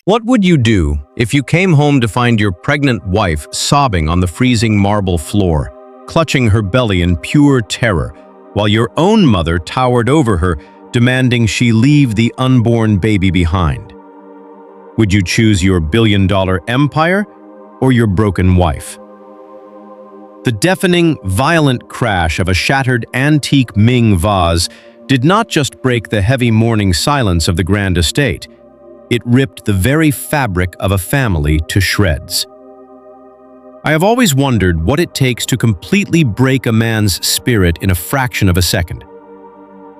What would you do if you came home to find your pregnant wife sobbing on the freezing marble floor, clutching her belly in pure terror, while your own mother towered over her, demanding she leave the unborn baby behind? Would you choose your billion-dollar empire or your broken wife? The deafening, violent crash of a shattered antique Ming vase did not just break the heavy mourning silence of the grand estate. It ripped the very fabric of a family to shreds. I have always wondered what it takes to completely break a man's spirit in a fraction of a second.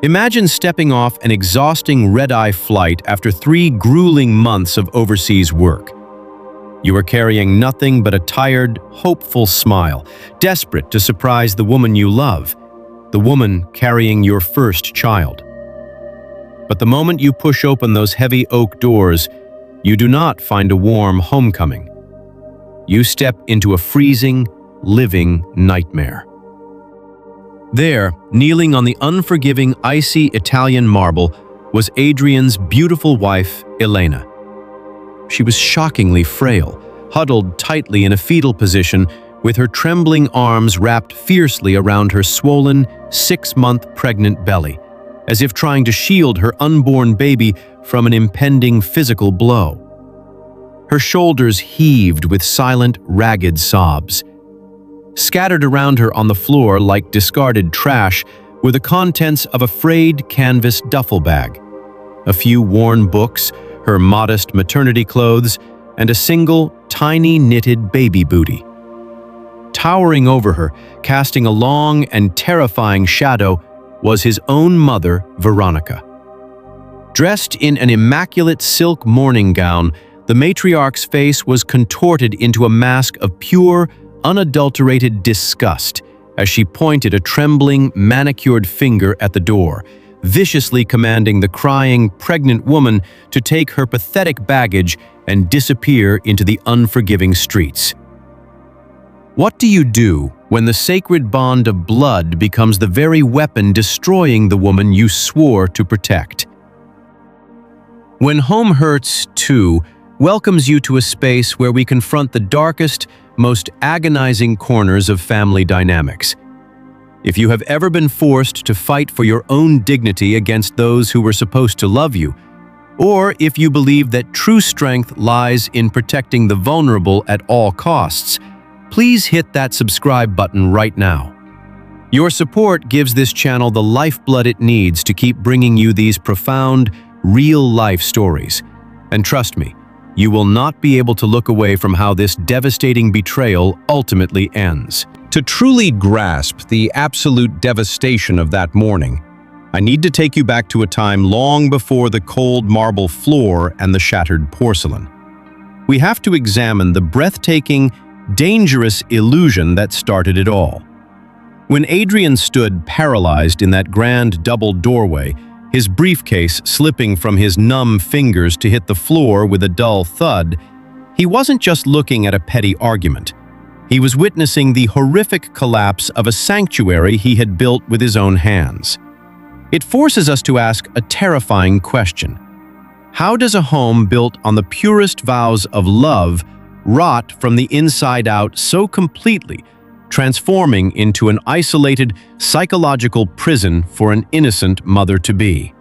Imagine stepping off an exhausting red-eye flight after 3 grueling months of overseas work. You are carrying nothing but a tired, hopeful smile, desperate to surprise the woman you love, the woman carrying your first child. But the moment you push open those heavy oak doors, you do not find a warm homecoming. You step into a freezing, living nightmare. There, kneeling on the unforgiving, icy Italian marble, was Adrienne's beautiful wife, Elena. She was shockingly frail, huddled tightly in a fetal position, with her trembling arms wrapped fiercely around her swollen, 6-month pregnant belly, as if trying to shield her unborn baby from an impending physical blow. Her shoulders heaved with silent, ragged sobs. Scattered around her on the floor like discarded trash were the contents of a frayed canvas duffel bag, a few worn books, her modest maternity clothes, and a single, tiny knitted baby bootie. Towering over her, casting a long and terrifying shadow, was his own mother, Veronica. Dressed in an immaculate silk morning gown, the matriarch's face was contorted into a mask of pure, unadulterated disgust as she pointed a trembling, manicured finger at the door, viciously commanding the crying, pregnant woman to take her pathetic baggage and disappear into the unforgiving streets. What do you do when the sacred bond of blood becomes the very weapon destroying the woman you swore to protect? When Home Hurts 2 welcomes you to a space where we confront the darkest, most agonizing corners of family dynamics. If you have ever been forced to fight for your own dignity against those who were supposed to love you, or if you believe that true strength lies in protecting the vulnerable at all costs, please hit that subscribe button right now. Your support gives this channel the lifeblood it needs to keep bringing you these profound, real-life stories. And trust me, you will not be able to look away from how this devastating betrayal ultimately ends. To truly grasp the absolute devastation of that morning, I need to take you back to a time long before the cold marble floor and the shattered porcelain. We have to examine the breathtaking, dangerous illusion that started it all. When Adrienne stood paralyzed in that grand double doorway, his briefcase slipping from his numb fingers to hit the floor with a dull thud, he wasn't just looking at a petty argument. He was witnessing the horrific collapse of a sanctuary he had built with his own hands. It forces us to ask a terrifying question. How does a home built on the purest vows of love rot from the inside out so completely, transforming into an isolated psychological prison for an innocent mother-to-be?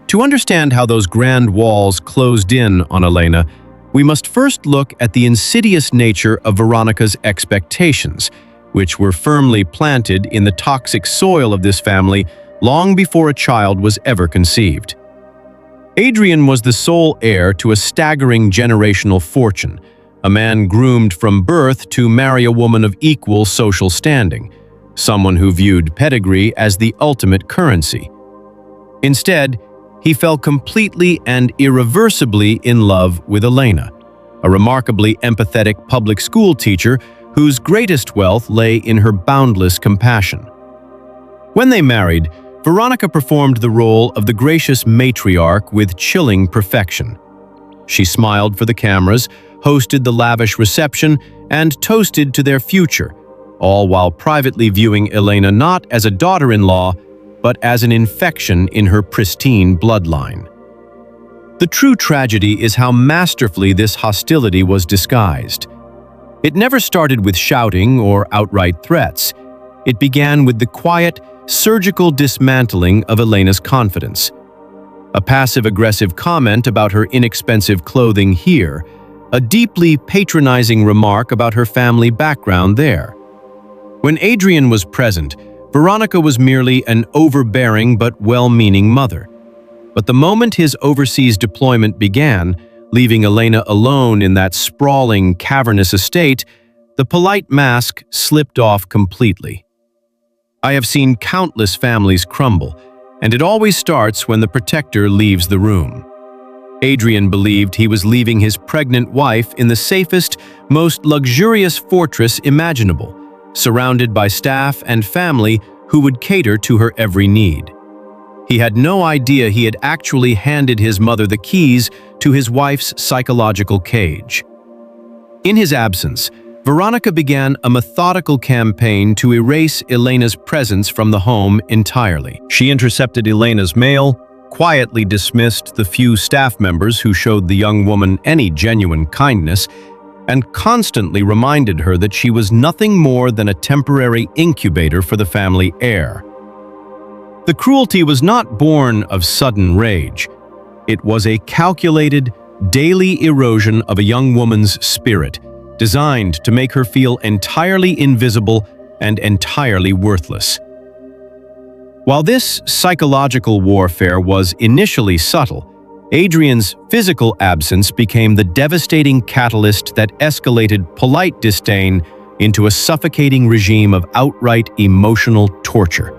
To understand how those grand walls closed in on Elena, we must first look at the insidious nature of Veronica's expectations, which were firmly planted in the toxic soil of this family long before a child was ever conceived. Adrienne was the sole heir to a staggering generational fortune, a man groomed from birth to marry a woman of equal social standing, someone who viewed pedigree as the ultimate currency. Instead, he fell completely and irreversibly in love with Elena, a remarkably empathetic public school teacher whose greatest wealth lay in her boundless compassion. When they married, Veronica performed the role of the gracious matriarch with chilling perfection. She smiled for the cameras, hosted the lavish reception, and toasted to their future, all while privately viewing Elena not as a daughter-in-law, but as an infection in her pristine bloodline. The true tragedy is how masterfully this hostility was disguised. It never started with shouting or outright threats. It began with the quiet, surgical dismantling of Elena's confidence. A passive-aggressive comment about her inexpensive clothing here, a deeply patronizing remark about her family background there. When Adrienne was present, Veronica was merely an overbearing but well-meaning mother. But the moment his overseas deployment began, leaving Elena alone in that sprawling, cavernous estate, the polite mask slipped off completely. I have seen countless families crumble, and it always starts when the protector leaves the room. Adrienne believed he was leaving his pregnant wife in the safest, most luxurious fortress imaginable, surrounded by staff and family who would cater to her every need. He had no idea he had actually handed his mother the keys to his wife's psychological cage. In his absence, Veronica began a methodical campaign to erase Elena's presence from the home entirely. She intercepted Elena's mail, quietly dismissed the few staff members who showed the young woman any genuine kindness, and constantly reminded her that she was nothing more than a temporary incubator for the family heir. The cruelty was not born of sudden rage. It was a calculated, daily erosion of a young woman's spirit, designed to make her feel entirely invisible and entirely worthless. While this psychological warfare was initially subtle, Adrienne's physical absence became the devastating catalyst that escalated polite disdain into a suffocating regime of outright emotional torture.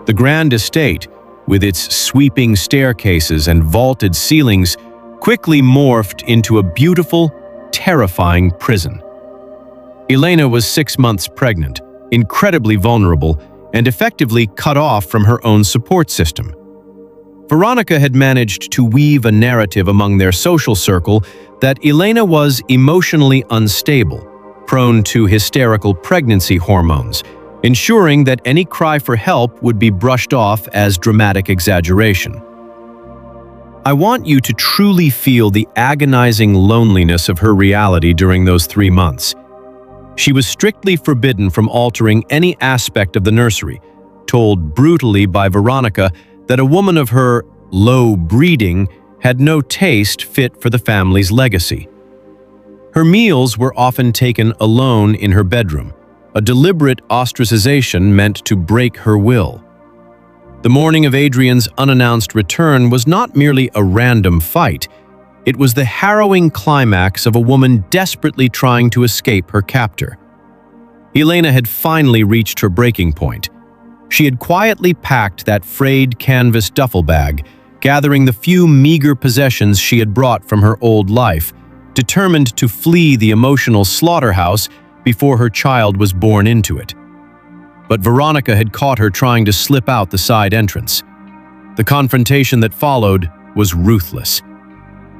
The grand estate, with its sweeping staircases and vaulted ceilings, quickly morphed into a beautiful, terrifying prison. Elena was 6 months pregnant, incredibly vulnerable, and effectively cut off from her own support system. Veronica had managed to weave a narrative among their social circle that Elena was emotionally unstable, prone to hysterical pregnancy hormones, ensuring that any cry for help would be brushed off as dramatic exaggeration. I want you to truly feel the agonizing loneliness of her reality during those 3 months. She was strictly forbidden from altering any aspect of the nursery, told brutally by Veronica that a woman of her low breeding had no taste fit for the family's legacy. Her meals were often taken alone in her bedroom, a deliberate ostracization meant to break her will. The morning of Adrienne's unannounced return was not merely a random fight. It was the harrowing climax of a woman desperately trying to escape her captor. Elena had finally reached her breaking point. She had quietly packed that frayed canvas duffel bag, gathering the few meager possessions she had brought from her old life, determined to flee the emotional slaughterhouse before her child was born into it. But Veronica had caught her trying to slip out the side entrance. The confrontation that followed was ruthless.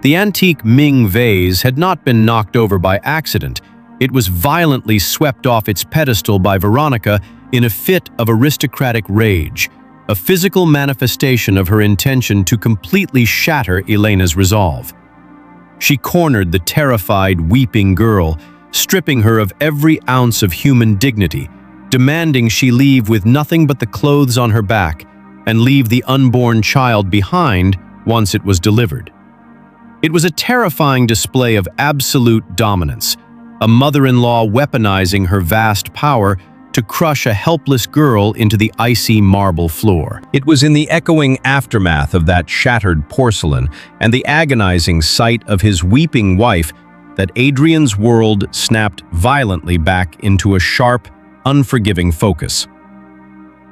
The antique Ming vase had not been knocked over by accident. It was violently swept off its pedestal by Veronica in a fit of aristocratic rage, a physical manifestation of her intention to completely shatter Elena's resolve. She cornered the terrified, weeping girl, stripping her of every ounce of human dignity, demanding she leave with nothing but the clothes on her back and leave the unborn child behind once it was delivered. It was a terrifying display of absolute dominance, a mother-in-law weaponizing her vast power to crush a helpless girl into the icy marble floor. It was in the echoing aftermath of that shattered porcelain and the agonizing sight of his weeping wife that Adrienne's world snapped violently back into a sharp, unforgiving focus.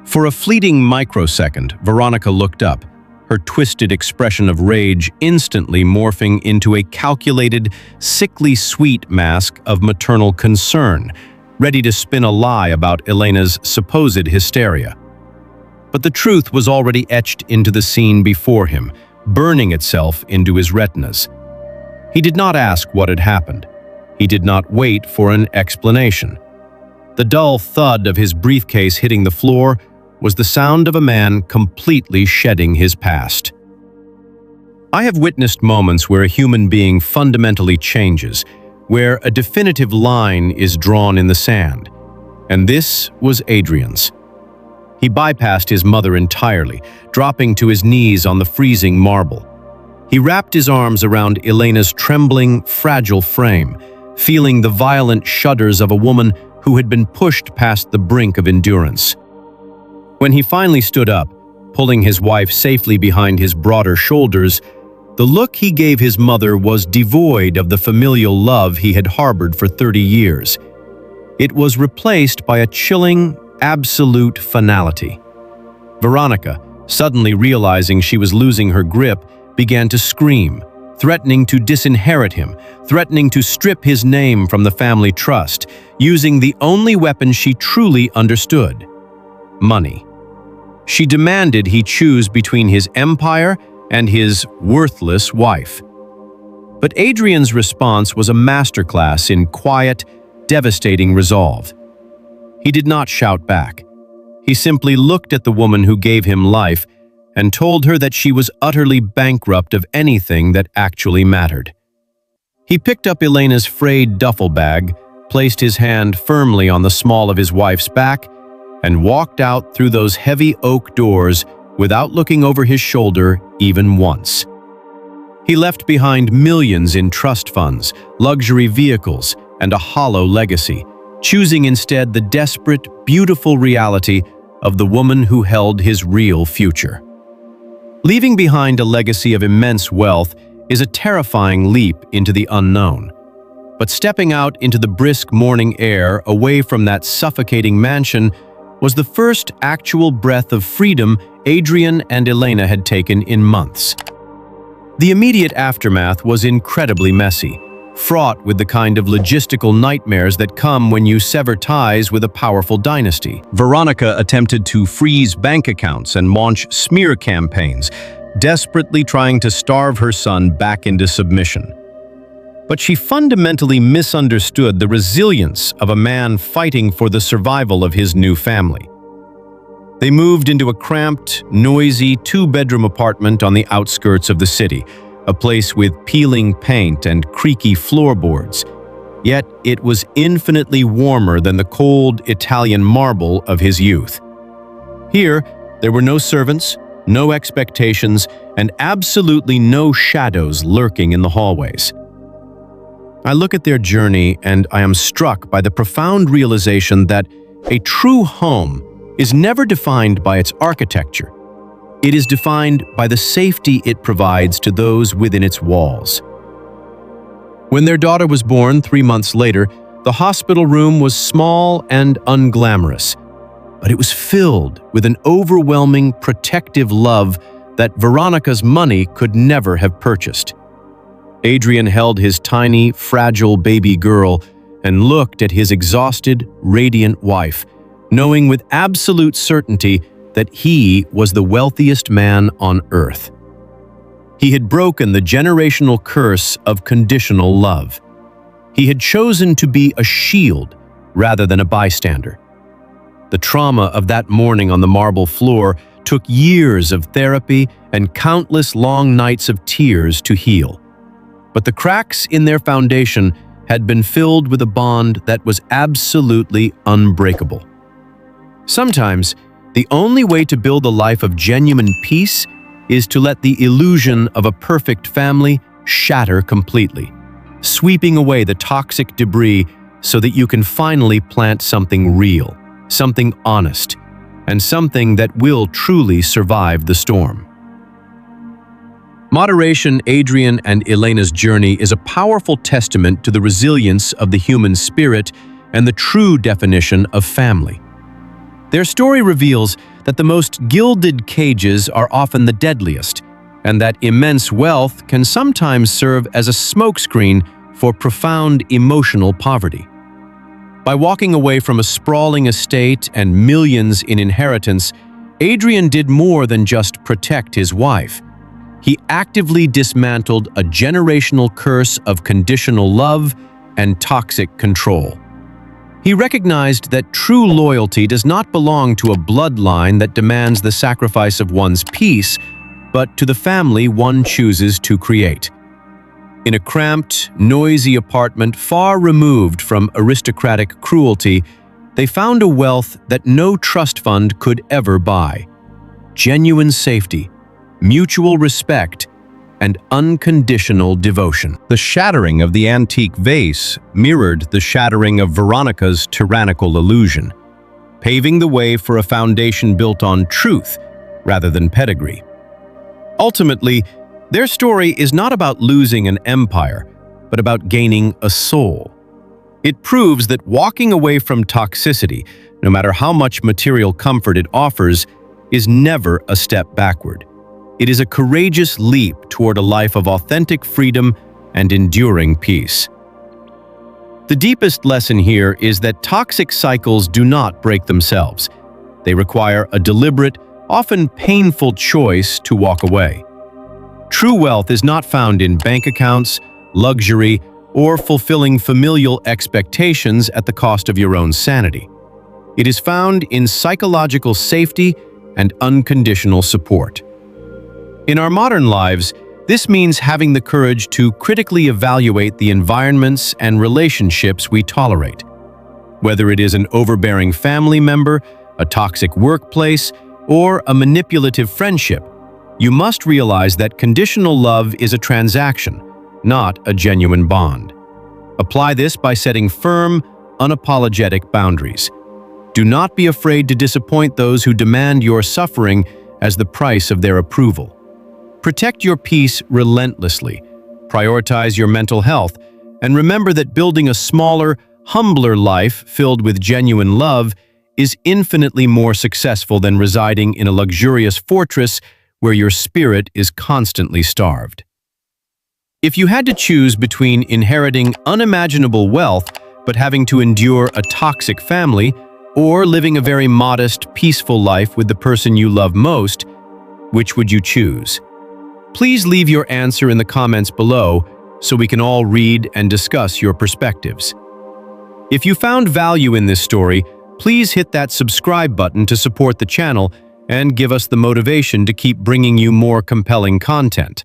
For a fleeting microsecond, Veronica looked up, her twisted expression of rage instantly morphing into a calculated, sickly sweet mask of maternal concern, ready to spin a lie about Elena's supposed hysteria. But the truth was already etched into the scene before him, burning itself into his retinas. He did not ask what had happened. He did not wait for an explanation. The dull thud of his briefcase hitting the floor was the sound of a man completely shedding his past. I have witnessed moments where a human being fundamentally changes, where a definitive line is drawn in the sand. And this was Adrienne's. He bypassed his mother entirely, dropping to his knees on the freezing marble. He wrapped his arms around Elena's trembling, fragile frame, feeling the violent shudders of a woman who had been pushed past the brink of endurance. When he finally stood up, pulling his wife safely behind his broader shoulders, the look he gave his mother was devoid of the familial love he had harbored for 30 years. It was replaced by a chilling, absolute finality. Veronica, suddenly realizing she was losing her grip, began to scream, threatening to disinherit him, threatening to strip his name from the family trust, using the only weapon she truly understood: money. She demanded he choose between his empire and his worthless wife. But Adrienne's response was a masterclass in quiet, devastating resolve. He did not shout back. He simply looked at the woman who gave him life and told her that she was utterly bankrupt of anything that actually mattered. He picked up Elena's frayed duffel bag, placed his hand firmly on the small of his wife's back, and walked out through those heavy oak doors without looking over his shoulder even once. He left behind millions in trust funds, luxury vehicles, and a hollow legacy, choosing instead the desperate, beautiful reality of the woman who held his real future. Leaving behind a legacy of immense wealth is a terrifying leap into the unknown. But stepping out into the brisk morning air away from that suffocating mansion was the first actual breath of freedom Adrienne and Elena had taken in months. The immediate aftermath was incredibly messy, fraught with the kind of logistical nightmares that come when you sever ties with a powerful dynasty. Veronica attempted to freeze bank accounts and launch smear campaigns, desperately trying to starve her son back into submission. But she fundamentally misunderstood the resilience of a man fighting for the survival of his new family. They moved into a cramped, noisy, two-bedroom apartment on the outskirts of the city, a place with peeling paint and creaky floorboards. Yet it was infinitely warmer than the cold Italian marble of his youth. Here, there were no servants, no expectations, and absolutely no shadows lurking in the hallways. I look at their journey and I am struck by the profound realization that a true home is never defined by its architecture. It is defined by the safety it provides to those within its walls. When their daughter was born 3 months later, the hospital room was small and unglamorous, but it was filled with an overwhelming protective love that Veronica's money could never have purchased. Adrienne held his tiny, fragile baby girl and looked at his exhausted, radiant wife, knowing with absolute certainty that he was the wealthiest man on earth. He had broken the generational curse of conditional love. He had chosen to be a shield rather than a bystander. The trauma of that morning on the marble floor took years of therapy and countless long nights of tears to heal. But the cracks in their foundation had been filled with a bond that was absolutely unbreakable. Sometimes, the only way to build a life of genuine peace is to let the illusion of a perfect family shatter completely, sweeping away the toxic debris so that you can finally plant something real, something honest, and something that will truly survive the storm. Moderation, Adrienne and Elena's journey is a powerful testament to the resilience of the human spirit and the true definition of family. Their story reveals that the most gilded cages are often the deadliest, and that immense wealth can sometimes serve as a smokescreen for profound emotional poverty. By walking away from a sprawling estate and millions in inheritance, Adrienne did more than just protect his wife. He actively dismantled a generational curse of conditional love and toxic control. He recognized that true loyalty does not belong to a bloodline that demands the sacrifice of one's peace, but to the family one chooses to create. In a cramped, noisy apartment far removed from aristocratic cruelty, they found a wealth that no trust fund could ever buy. Genuine safety, mutual respect, and unconditional devotion. The shattering of the antique vase mirrored the shattering of Veronica's tyrannical illusion, paving the way for a foundation built on truth rather than pedigree. Ultimately, their story is not about losing an empire, but about gaining a soul. It proves that walking away from toxicity, no matter how much material comfort it offers, is never a step backward. It is a courageous leap toward a life of authentic freedom and enduring peace. The deepest lesson here is that toxic cycles do not break themselves. They require a deliberate, often painful choice to walk away. True wealth is not found in bank accounts, luxury, or fulfilling familial expectations at the cost of your own sanity. It is found in psychological safety and unconditional support. In our modern lives, this means having the courage to critically evaluate the environments and relationships we tolerate. Whether it is an overbearing family member, a toxic workplace, or a manipulative friendship, you must realize that conditional love is a transaction, not a genuine bond. Apply this by setting firm, unapologetic boundaries. Do not be afraid to disappoint those who demand your suffering as the price of their approval. Protect your peace relentlessly, prioritize your mental health, and remember that building a smaller, humbler life filled with genuine love is infinitely more successful than residing in a luxurious fortress where your spirit is constantly starved. If you had to choose between inheriting unimaginable wealth but having to endure a toxic family, or living a very modest, peaceful life with the person you love most, which would you choose? Please leave your answer in the comments below so we can all read and discuss your perspectives. If you found value in this story, please hit that subscribe button to support the channel and give us the motivation to keep bringing you more compelling content.